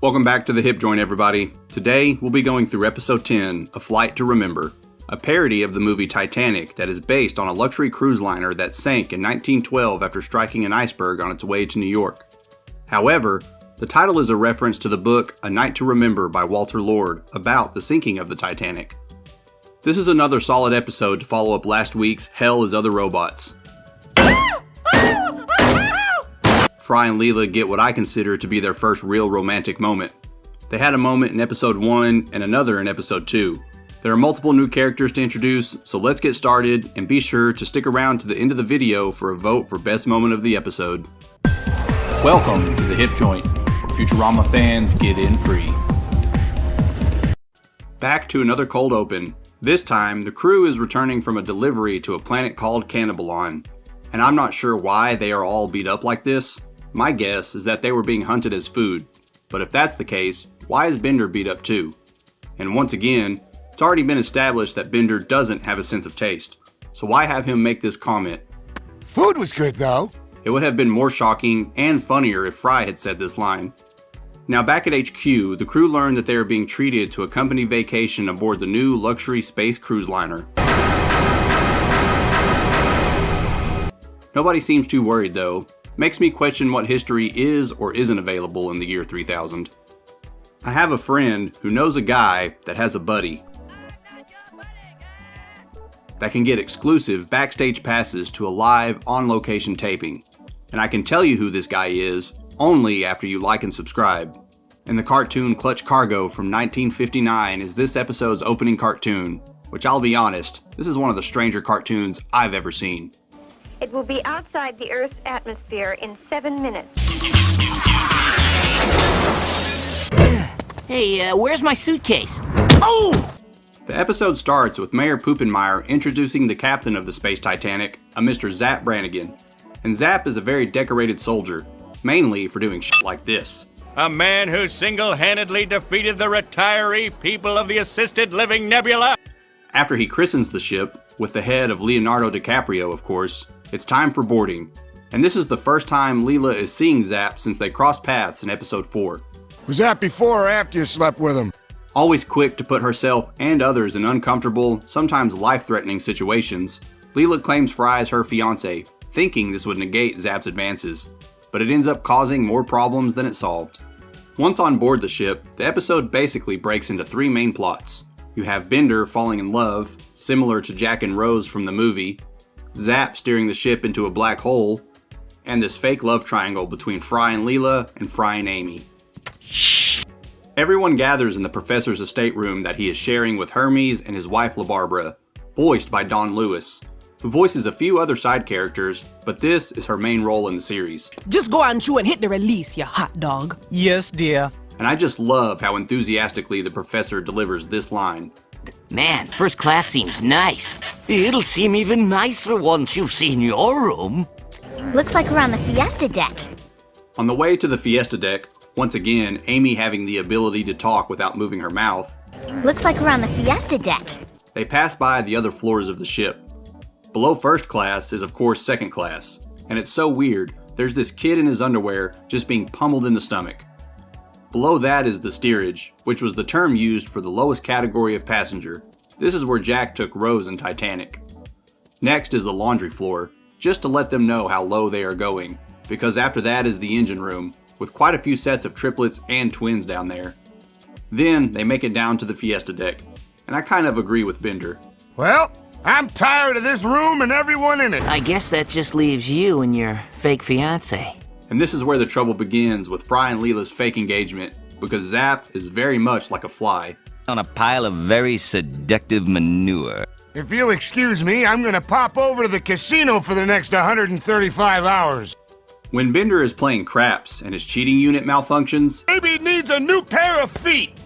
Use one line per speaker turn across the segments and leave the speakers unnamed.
Welcome back to The Hip Joint, everybody. Today, we'll be going through episode 10, A Flight to Remember, a parody of the movie Titanic that is based on a luxury cruise liner that sank in 1912 after striking an iceberg on its way to New York. However, the title is a reference to the book A Night to Remember by Walter Lord about the sinking of the Titanic. This is another solid episode to follow up last week's Hell is Other Robots. Fry and Leela get what I consider to be their first real romantic moment. They had a moment in episode 1 and another in episode 2. There are multiple new characters to introduce, so let's get started and be sure to stick around to the end of the video for a vote for best moment of the episode. Welcome to The Hip Joint, where Futurama fans get in free. Back to another cold open. This time, the crew is returning from a delivery to a planet called Cannibalon, and I'm not sure why they are all beat up like this. My guess is that they were being hunted as food, but if that's the case, why is Bender beat up too? And once again, it's already been established that Bender doesn't have a sense of taste, so why have him make this comment?
Food was good though.
It would have been more shocking and funnier if Fry had said this line. Now back at HQ, the crew learn that they are being treated to a company vacation aboard the new luxury space cruise liner. Nobody seems too worried though. Makes me question what history is or isn't available in the year 3000. I have a friend who knows a guy that has a buddy that can get exclusive backstage passes to a live on-location taping. And I can tell you who this guy is only after you like and subscribe. And the cartoon Clutch Cargo from 1959 is this episode's opening cartoon, which I'll be honest, this is one of the stranger cartoons I've ever seen.
It will be outside the Earth's atmosphere in 7 minutes.
Hey, where's my suitcase? Oh!
The episode starts with Mayor Poopenmeyer introducing the captain of the Space Titanic, a Mr. Zap Brannigan. And Zap is a very decorated soldier, mainly for doing shit like this.
A man who single-handedly defeated the retiree people of the Assisted Living Nebula.
After he christens the ship, with the head of Leonardo DiCaprio, of course, it's time for boarding. And this is the first time Leela is seeing Zap since they crossed paths in episode 4.
Was that before or after you slept with him?
Always quick to put herself and others in uncomfortable, sometimes life-threatening situations, Leela claims Fry is her fiancé, thinking this would negate Zap's advances. But it ends up causing more problems than it solved. Once on board the ship, the episode basically breaks into 3 main plots. You have Bender falling in love, similar to Jack and Rose from the movie, Zap steering the ship into a black hole, and this fake love triangle between Fry and Leela and Fry and Amy. Everyone gathers in the professor's estate room that he is sharing with Hermes and his wife LaBarbara, voiced by Dawn Lewis, who voices a few other side characters, but this is her main role in the series.
Just go on through and hit the release, you hot dog.
Yes, dear.
And I just love how enthusiastically the professor delivers this line.
Man, first class seems nice. It'll seem even nicer once you've seen your room.
Looks like we're on the Fiesta deck.
On the way to the Fiesta deck, once again, Amy having the ability to talk without moving her mouth.
Looks like we're on the Fiesta deck.
They pass by the other floors of the ship. Below first class is of course second class, and it's so weird, there's this kid in his underwear just being pummeled in the stomach. Below that is the steerage, which was the term used for the lowest category of passenger. This is where Jack took Rose in Titanic. Next is the laundry floor, just to let them know how low they are going, because after that is the engine room, with quite a few sets of triplets and twins down there. Then they make it down to the Fiesta deck, and I kind of agree with Bender.
Well, I'm tired of this room and everyone in it.
I guess that just leaves you and your fake fiancé.
And this is where the trouble begins with Fry and Leela's fake engagement, because Zap is very much like a fly.
On a pile of very seductive manure.
If you'll excuse me, I'm gonna pop over to the casino for the next 135 hours.
When Bender is playing craps and his cheating unit malfunctions,
Maybe it needs a new pair of feet.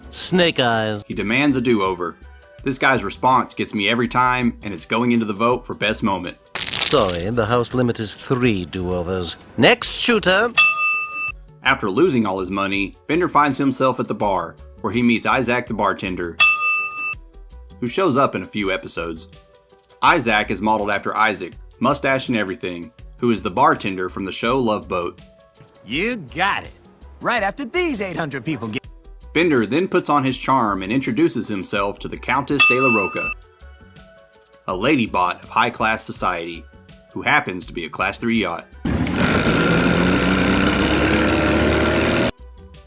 Snake eyes.
he demands a do-over. This guy's response gets me every time, and it's going into the vote for best moment.
Sorry, the house limit is 3 do-overs. Next shooter.
After losing all his money, Bender finds himself at the bar, where he meets Isaac the bartender, who shows up in a few episodes. Isaac is modeled after Isaac, mustache and everything, who is the bartender from the show Love Boat.
You got it. right after these 800 people get...
Bender then puts on his charm and introduces himself to the Countess de la Roca, a lady bot of high-class society, who happens to be a Class 3 yacht.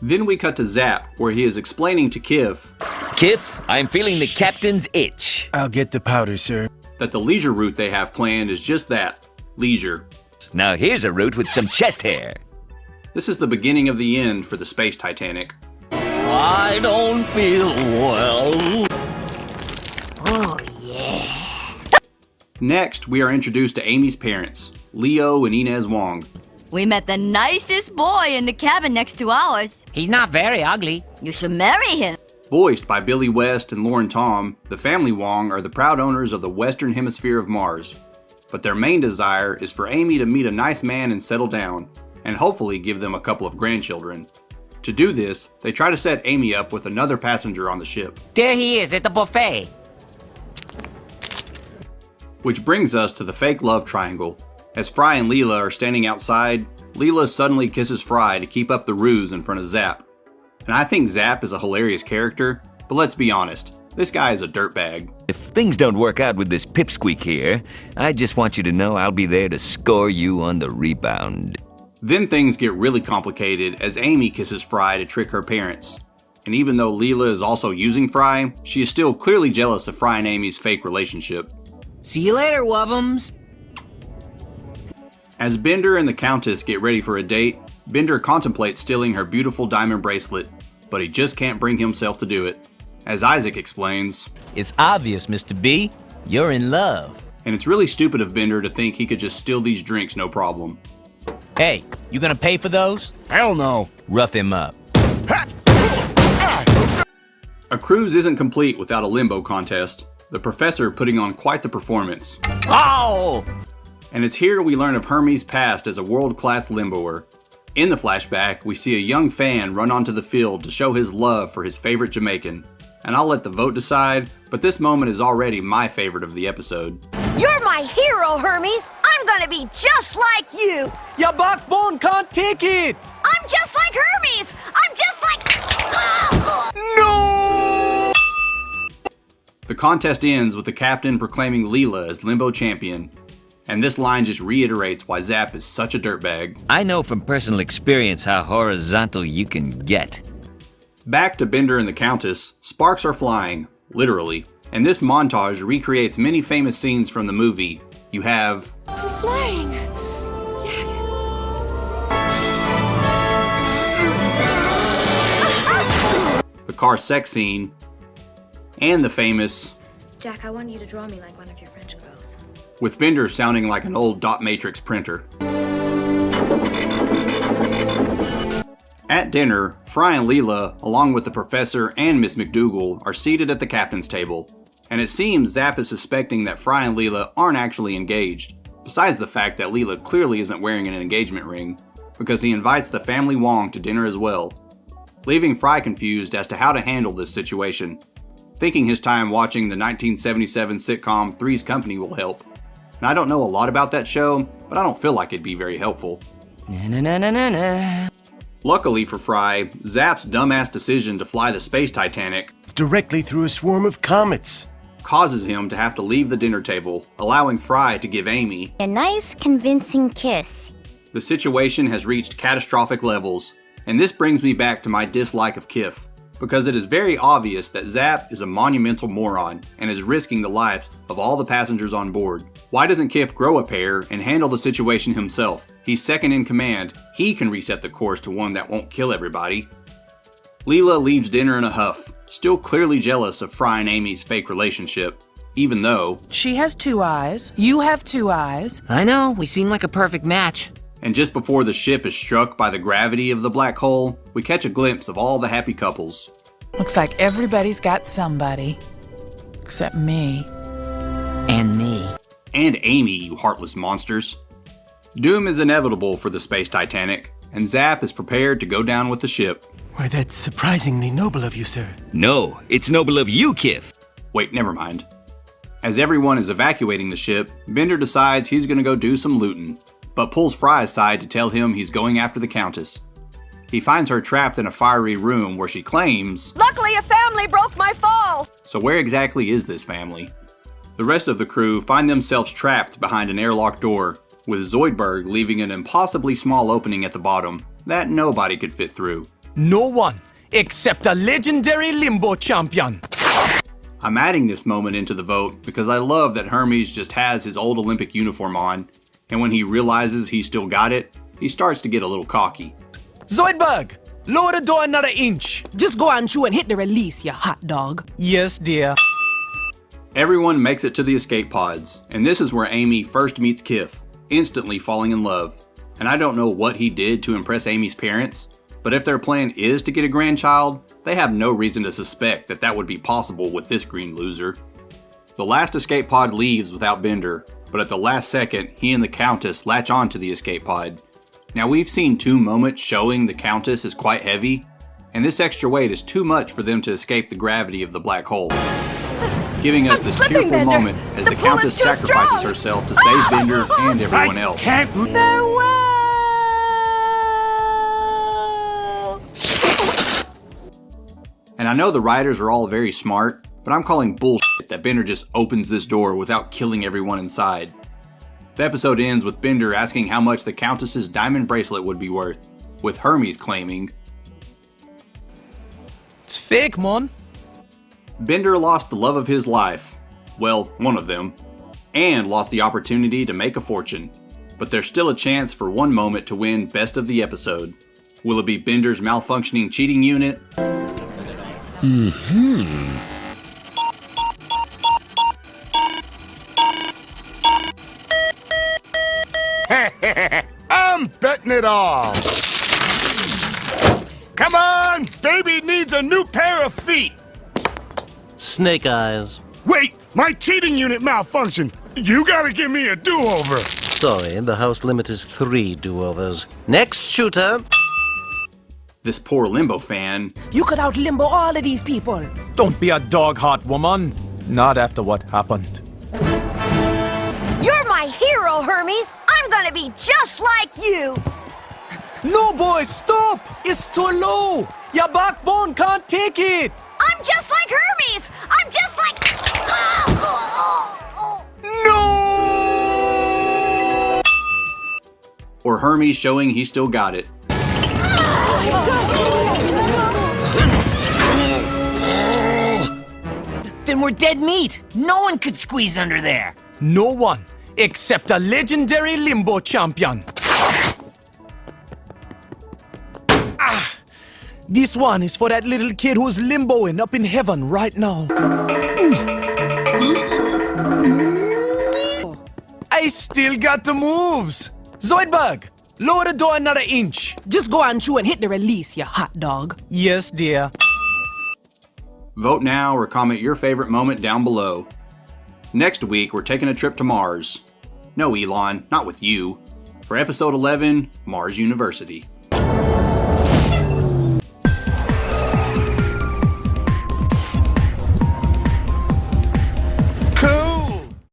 Then we cut to Zap, where he is explaining to Kif,
Kif, I'm feeling the captain's itch.
I'll get the powder, sir.
that the leisure route they have planned is just that, leisure.
Now here's a route with some chest hair.
This is the beginning of the end for the space Titanic.
I don't feel well.
Oh, yeah.
Next, we are introduced to Amy's parents, Leo and Inez Wong.
We met the nicest boy in the cabin next to ours.
He's not very ugly.
You should marry him.
Voiced by Billy West and Lauren Tom, the family Wong are the proud owners of the Western Hemisphere of Mars. But their main desire is for Amy to meet a nice man and settle down, and hopefully give them a couple of grandchildren. To do this, they try to set Amy up with another passenger on the ship.
There he is at the buffet.
Which brings us to the fake love triangle. As Fry and Leela are standing outside, Leela suddenly kisses Fry to keep up the ruse in front of Zap. And I think Zap is a hilarious character, but let's be honest, this guy is a dirtbag.
If things don't work out with this pipsqueak here, I just want you to know I'll be there to score you on the rebound.
Then things get really complicated as Amy kisses Fry to trick her parents. And even though Leela is also using Fry, she is still clearly jealous of Fry and Amy's fake relationship.
See you later, Wovums.
As Bender and the Countess get ready for a date, Bender contemplates stealing her beautiful diamond bracelet, but he just can't bring himself to do it. As Isaac explains,
It's obvious, Mr. B. You're in love.
and it's really stupid of Bender to think he could just steal these drinks no problem.
Hey, you gonna pay for those?
Hell no.
Rough him up.
A cruise isn't complete without a limbo contest, the professor putting on quite the performance.
Oh!
And it's here we learn of Hermes' past as a world-class limboer. In the flashback, we see a young fan run onto the field to show his love for his favorite Jamaican. And I'll let the vote decide, but this moment is already my favorite of the episode.
You're my hero, Hermes. I'm gonna be just like you.
Your backbone can't take it!
I'm just like Hermes. I'm just like...
No!
The contest ends with the captain proclaiming Leela as Limbo champion. And this line just reiterates why Zap is such a dirtbag.
I know from personal experience how horizontal you can get.
Back to Bender and the Countess, sparks are flying, literally. And this montage recreates many famous scenes from the movie. You have...
I'm flying.
the car sex scene, and the famous...
Jack, I want you to draw me like one of your French girls.
with Bender sounding like an old dot matrix printer. At dinner, Fry and Leela, along with the professor and Miss McDougal, are seated at the captain's table. And it seems Zap is suspecting that Fry and Leela aren't actually engaged, besides the fact that Leela clearly isn't wearing an engagement ring, because he invites the family Wong to dinner as well, leaving Fry confused as to how to handle this situation, thinking his time watching the 1977 sitcom Three's Company will help. And I don't know a lot about that show, but I don't feel like it'd be very helpful.
Na-na-na-na-na-na.
Luckily for Fry, Zap's dumbass decision to fly the space Titanic
Directly through a swarm of comets.
causes him to have to leave the dinner table, allowing Fry to give Amy.
A nice, convincing kiss.
The situation has reached catastrophic levels, and this brings me back to my dislike of Kif, because it is very obvious that Zap is a monumental moron and is risking the lives of all the passengers on board. Why doesn't Kif grow a pair and handle the situation himself? He's second in command. He can reset the course to one that won't kill everybody. Leela leaves dinner in a huff, still clearly jealous of Fry and Amy's fake relationship, even though...
She has 2 eyes. You have 2 eyes.
I know, we seem like a perfect match.
And just before the ship is struck by the gravity of the black hole, we catch a glimpse of all the happy couples.
Looks like everybody's got somebody. Except me.
And me.
And Amy, you heartless monsters. Doom is inevitable for the space Titanic, and Zap is prepared to go down with the ship.
Why, that's surprisingly noble of you, sir.
No, it's noble of you, Kif.
Wait, never mind. As everyone is evacuating the ship, Bender decides he's gonna go do some looting, but pulls Fry aside to tell him he's going after the Countess. He finds her trapped in a fiery room where she claims,
Luckily, a family broke my fall.
so where exactly is this family? The rest of the crew find themselves trapped behind an airlock door, with Zoidberg leaving an impossibly small opening at the bottom that nobody could fit through.
No one except a legendary Limbo champion.
I'm adding this moment into the vote because I love that Hermes just has his old Olympic uniform on, and when he realizes he still got it, he starts to get a little cocky.
Zoidberg, lower the door another inch.
Just go on through and hit the release, you hot dog.
Yes, dear.
Everyone makes it to the escape pods, and this is where Amy first meets Kif, instantly falling in love. And I don't know what he did to impress Amy's parents, but if their plan is to get a grandchild, they have no reason to suspect that that would be possible with this green loser. The last escape pod leaves without Bender, but at the last second, he and the Countess latch onto the escape pod. Now we've seen 2 moments showing the Countess is quite heavy, and this extra weight is too much for them to escape the gravity of the black hole, giving us this tearful
Bender.
moment as the
The pull
Countess
is too
sacrifices
strong.
herself to save Bender and everyone else.
Farewell.
And I know the writers are all very smart, but I'm calling bullshit that Bender just opens this door without killing everyone inside. The episode ends with Bender asking how much the Countess's diamond bracelet would be worth, with Hermes claiming,
It's fake, man.
Bender lost the love of his life, well, one of them, and lost the opportunity to make a fortune. But there's still a chance for one moment to win Best of the Episode. Will it be Bender's malfunctioning cheating unit?
I'm betting it all. Come on, baby needs a new pair of feet.
Snake Eyes.
Wait, my cheating unit malfunctioned. You gotta give me a do-over.
Sorry, the house limit is 3 do-overs. Next shooter.
This poor Limbo fan.
You could out-limbo all of these people.
Don't be a dog-heart woman. Not after what happened.
You're my hero, Hermes. I'm gonna be just like you.
No, boy, stop! It's too low. Your backbone can't take it.
I'm just like Hermes. I'm just like...
No!
Or Hermes showing he still got it.
Then we're dead meat. No one could squeeze under there.
No one except a legendary Limbo champion. This one is for that little kid who's limboing up in heaven right now. I still got the moves. Zoidberg, lower the door another inch.
Just go on through and hit the release, you hot dog.
Yes, dear.
Vote now or comment your favorite moment down below. Next week, we're taking a trip to Mars. No, Elon, not with you. For episode 11, Mars University.